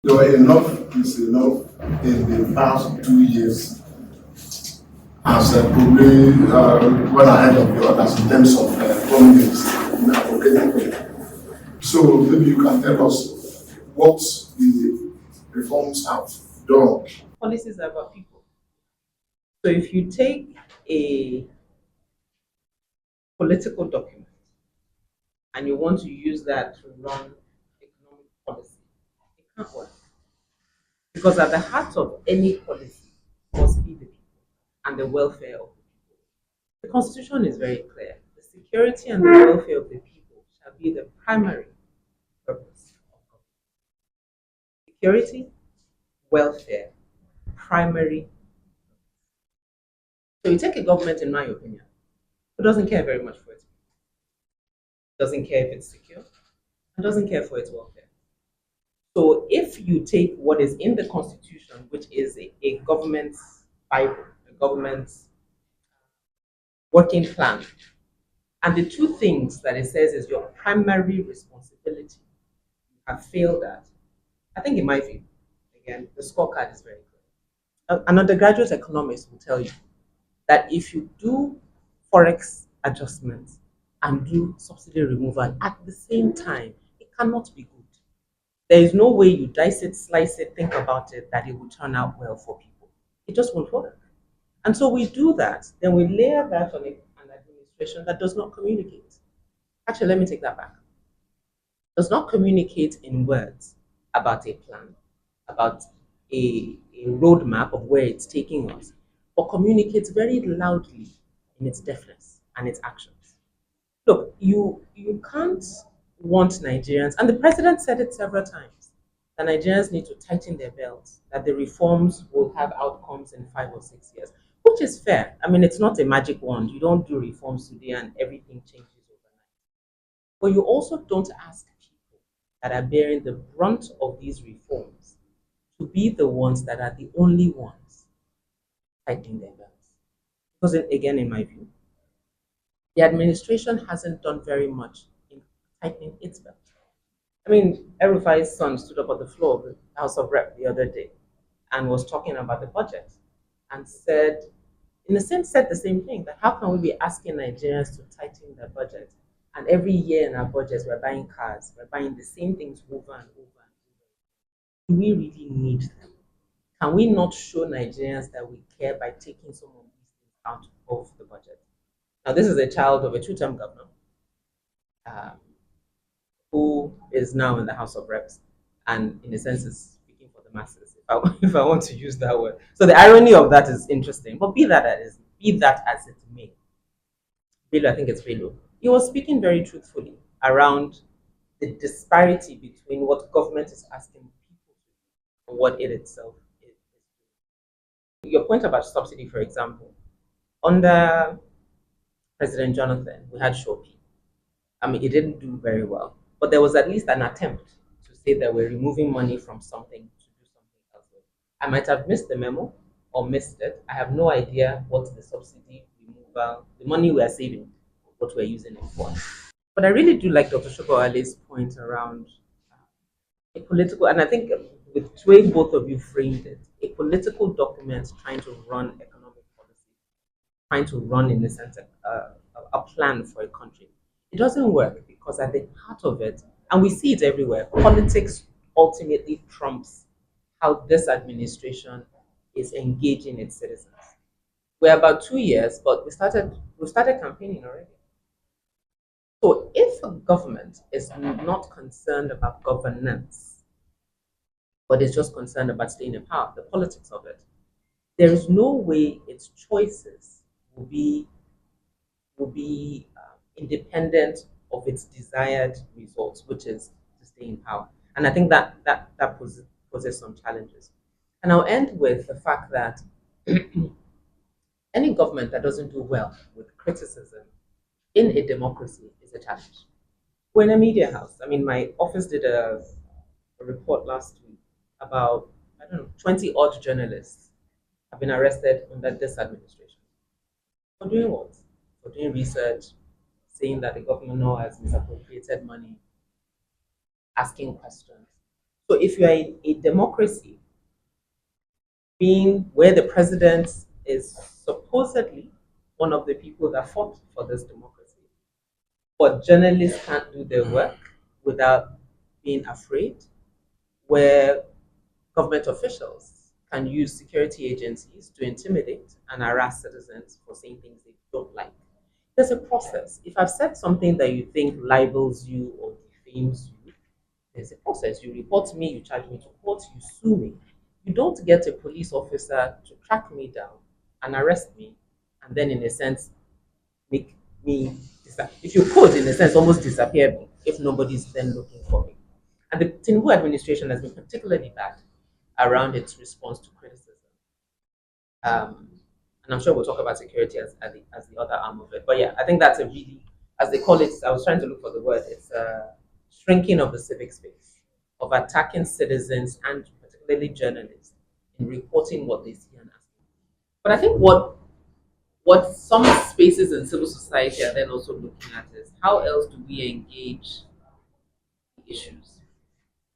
enough is enough in the past 2 years has probably gone ahead of the others in terms of prominence in advocating for it. So maybe you can tell us what the reforms have done. Policies are about people. So if you take a political document and you want to use that to run economic policy, it can't work. Because at the heart of any policy must be the people and the welfare of the people. The Constitution is very clear. The security and the welfare of the people shall be the primary purpose of government. Security, welfare, primary. So you take a government, in my opinion, who doesn't care very much for its people, doesn't care if it's secure, and doesn't care for its welfare. So if you take what is in the Constitution, which is a government's Bible, a government's working plan, and the two things that it says is your primary responsibility, you have failed at, I think in my view, again, the scorecard is very clear. An undergraduate economist will tell you that if you do forex adjustments and do subsidy removal at the same time, it cannot be good. There is no way you dice it, slice it, think about it, that it will turn out well for people. It just won't work. And so we do that, then we layer that on an administration that does not communicate. Actually, let me take that back. Does not communicate in words about a plan, about a roadmap of where it's taking us, but communicates very loudly in its deafness and its actions. Look, you can't want Nigerians, and the president said it several times, that Nigerians need to tighten their belts, that the reforms will have outcomes in 5 or 6 years, which is fair. I mean, it's not a magic wand. You don't do reforms today and everything changes overnight. But you also don't ask people that are bearing the brunt of these reforms to be the ones that are the only ones tightening their belts. Because, again, in my view, the administration hasn't done very much in tightening its belt. I mean, El-Rufai's son stood up on the floor of the House of Rep the other day and was talking about the budget and said, in a sense, said the same thing, that how can we be asking Nigerians to tighten their budget? And every year in our budgets, we're buying cars, we're buying the same things over and over and over. Do we really need them? Can we not show Nigerians that we care by taking some of these things out of the budget? Now, this is a child of a two-term governor um, who is now in the House of Reps, and in a sense is speaking for the masses, if I want to use that word. So the irony of that is interesting, but be that as it may, Bello, I think it's Bello, he was speaking very truthfully around the disparity between what government is asking people to do and what it itself is. Your point about subsidy, for example, under President Jonathan, we had Shopi. I mean, it didn't do very well, but there was at least an attempt to say that we're removing money from something to do something else with. I might have missed the memo or missed it. I have no idea what the subsidy removal, the money we are saving, what we're using it for. But I really do like Dr. Shobawale's point around a political, and I think with the way both of you framed it, a political document trying to run economic policy, trying to run, in a sense, a plan for a country. It doesn't work because at the heart of it, and we see it everywhere, politics ultimately trumps how this administration is engaging its citizens. We're about 2 years, but we started campaigning already. So if a government is not concerned about governance, but is just concerned about staying in power, the politics of it, there is no way its choices will be independent of its desired results, which is to stay in power. And I think that poses some challenges. And I'll end with the fact that any government that doesn't do well with criticism in a democracy is a challenge. We're in a media house. I mean, my office did a report last week about, I don't know, 20 odd journalists have been arrested under this administration. For doing what? For doing research, saying that the government now has misappropriated money, asking questions. So if you are in a democracy, being where the president is supposedly one of the people that fought for this democracy, but journalists can't do their work without being afraid, where government officials can use security agencies to intimidate and harass citizens for saying things they don't like. There's a process. If I've said something that you think libels you or defames you, there's a process. You report me, you charge me to court, you sue me. You don't get a police officer to track me down and arrest me and then, in a sense, make me, if you could, in a sense, almost disappear me if nobody's then looking for me. And the Tinubu administration has been particularly bad around its response to criticism. Um, and I'm sure we'll talk about security as the other arm of it. But yeah, I think that's a really, as they call it, I was trying to look for the word, it's a shrinking of the civic space, of attacking citizens and particularly journalists in reporting what they see and asking. But I think what some spaces in civil society are then also looking at is how else do we engage issues?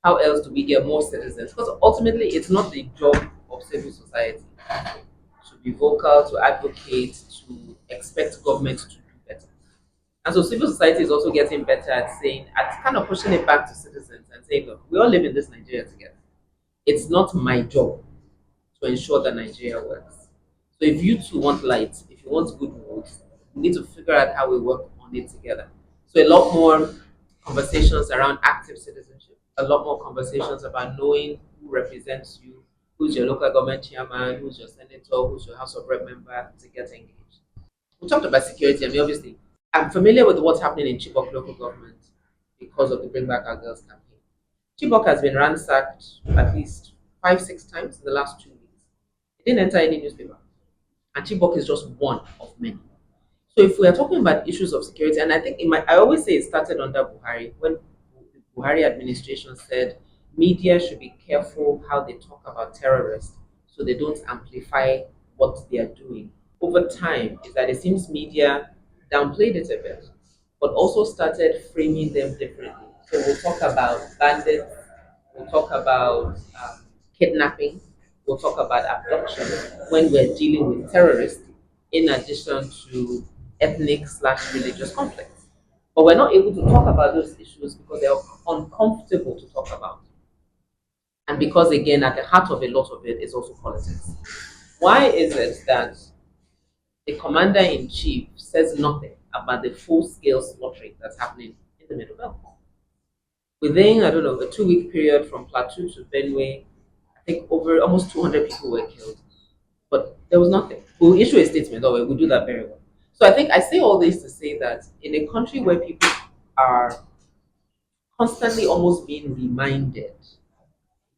How else do we get more citizens? Because ultimately, it's not the job of civil society to be vocal, to advocate, to expect government to do better. And so civil society is also getting better at saying, at kind of pushing it back to citizens and saying, look, we all live in this Nigeria together. It's not my job to ensure that Nigeria works. So if you two want light, if you want good roads, we need to figure out how we work on it together. So a lot more conversations around active citizenship, a lot more conversations about knowing who represents you, who's your local government chairman, who's your senator, who's your House of Rep member to get engaged. We talked about security. I mean, obviously, I'm familiar with what's happening in Chibok local government because of the Bring Back Our Girls campaign. Chibok has been ransacked at least 5, 6 times in the last 2 weeks. It didn't enter any newspaper. And Chibok is just one of many. So if we are talking about issues of security, and I think I always say it started under Buhari, when the Buhari administration said media should be careful how they talk about terrorists so they don't amplify what they are doing. Over time, is that it seems media downplayed it a bit, but also started framing them differently. So we'll talk about bandits, we'll talk about kidnapping, we'll talk about abduction when we're dealing with terrorists, in addition to ethnic/religious conflicts. But we're not able to talk about those issues because they're uncomfortable to talk about. And because, again, at the heart of a lot of it is also politics. Why is it that the commander in chief says nothing about the full scale slaughtering that's happening in the Middle Belt? Within, I don't know, a 2 week period from Plateau to Benue, I think over almost 200 people were killed. But there was nothing. We'll issue a statement, or we'll do that very well. So I think I say all this to say that in a country where people are constantly almost being reminded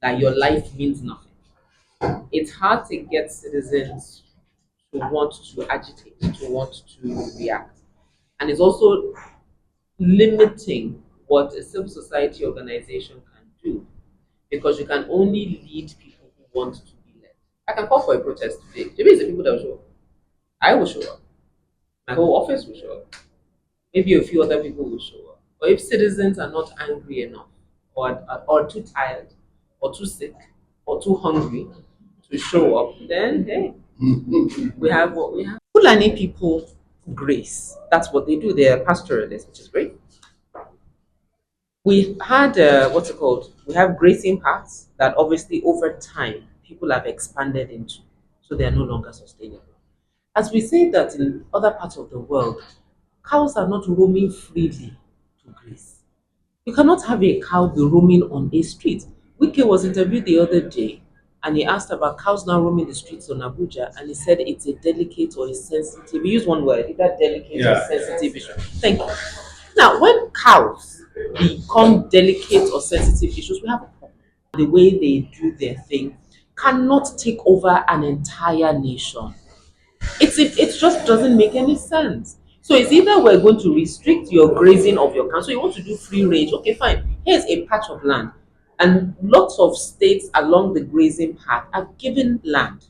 that your life means nothing, it's hard to get citizens to want to agitate, to want to react. And it's also limiting what a civil society organization can do because you can only lead people who want to be led. I can call for a protest today. Maybe it's the people that will show up. I will show up. My whole office will show up. Maybe a few other people will show up. But if citizens are not angry enough, or too tired, or too sick, or too hungry to show up, then hey, we have what we have. Fulani people grace. That's what they do. They are pastoralists, which is great. We had what's it called? We have grazing paths that obviously over time people have expanded into, so they are no longer sustainable. As we say that in other parts of the world, cows are not roaming freely to graze. You cannot have a cow be roaming on a street. Wike was interviewed the other day and he asked about cows now roaming the streets on Abuja and he said it's a delicate or a sensitive, he used one word, either delicate or sensitive issue. Thank you. Now, when cows become delicate or sensitive issues, we have a problem. The way they do their thing cannot take over an entire nation. It just doesn't make any sense. So it's either we're going to restrict your grazing of your cow. So you want to do free range, okay, fine. Here's a patch of land. And lots of states along the grazing path are given land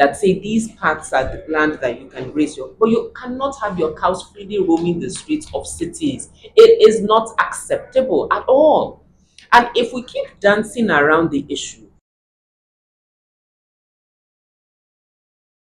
that say these paths are the land that you can graze your, but you cannot have your cows freely roaming the streets of cities. It is not acceptable at all. And if we keep dancing around the issue,